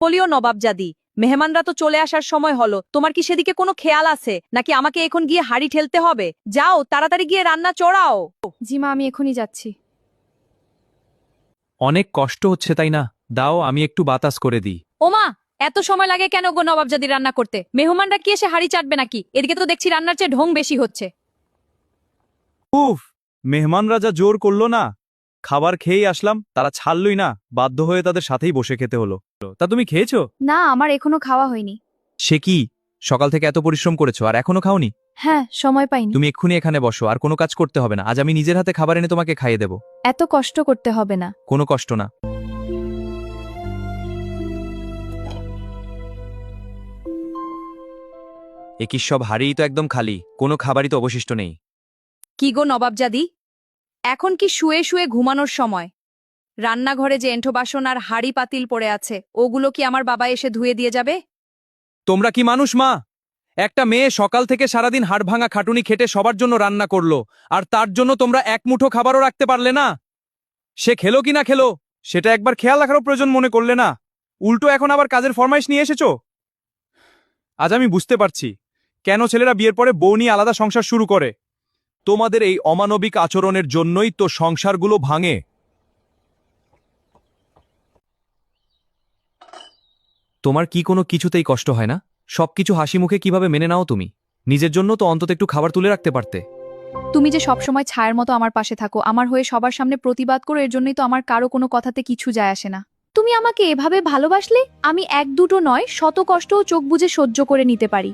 বলিও নবাবজাদি, মেহমানরা তো চলে আসার সময় হলো, তোমার কি সেদিকে কোনো খেয়াল আছে নাকি আমাকে এখন গিয়ে হাঁড়ি ঠেলতে হবে? যাও তাড়াতাড়ি গিয়ে রান্না চড়াও। জি মা, আমি এখনই যাচ্ছি। অনেক কষ্ট হচ্ছে তাই না? দাও আমি একটু বাতাস করে দিই। ওমা, এত সময় লাগে কেন গো নবাবজাদি রান্না করতে? মেহমানরা কি এসে হাঁড়ি চাটবে নাকি? এদিকে তো দেখছি রান্নার চেয়ে ঢং বেশি হচ্ছে। উফ, মেহমানরা যা জোর করলো না, খাবার খেয়েই আসলাম, তারা ছাড়লই না, বাধ্য হয়ে তাদের সাথেই বসে খেতে হলো। তা তুমি খেয়েছো? না, আমার এখনো খাওয়া হয়নি। সে কি, সকাল থেকে এত পরিশ্রম করেছো আর এখনো খাওনি? হ্যাঁ, সময় পাইনি। তুমি এক্ষুনি এখানে বসো, আর কোনো কাজ করতে হবে না। আজ আমি নিজের হাতে খাবার এনে তোমাকে খাইয়ে দেব। এত কষ্ট করতে হবে না। কোনো কষ্ট না। একই সব হাড়িই তো একদম খালি, কোনো খাবারই তো অবশিষ্ট নেই। কি গো নবাবজাদি, এখন কি শুয়ে শুয়ে ঘুমানোর সময়? রান্নাঘরে যে এঁঠো বাসন আর হাঁড়ি পাতিল পড়ে আছে, ওগুলো কি আমার বাবা এসে ধুয়ে দিয়ে যাবে? তোমরা কি মানুষ মা? একটা মেয়ে সকাল থেকে সারাদিন হাড় ভাঙা খাটুনি খেটে সবার জন্য রান্না করলো, আর তার জন্য তোমরা এক মুঠো খাবারও রাখতে পারলে না? সে খেলো কি না খেলো সেটা একবার খেয়াল রাখারও প্রয়োজন মনে করলে না? উল্টো এখন আবার কাজের ফরমাইশ নিয়ে এসেছো। আজ আমি বুঝতে পারছি কেন ছেলেরা বিয়ের পরে বউ নিয়ে আলাদা সংসার শুরু করে। তোমাদের এই অমানবিক আচরণের জন্যই তো সংসারগুলো ভাঙে। তোমার কি কোনো কিছুতেই কষ্ট হয় না? সবকিছু হাসি মুখে কিভাবে মেনে নাও তুমি? নিজের জন্য তো অন্তত একটু খাবার তুলে রাখতে পারতে। তুমি যে সবসময় ছায়ের মতো আমার পাশে থাকো, আমার হয়ে সবার সামনে প্রতিবাদ করো, এর জন্যই তো আমার কারো কোনো কথাতে কিছু যায় আসে না। তুমি আমাকে এভাবে ভালোবাসলে আমি এক দুটো নয়, শত কষ্টও চোখ বুজে সহ্য করে নিতে পারি।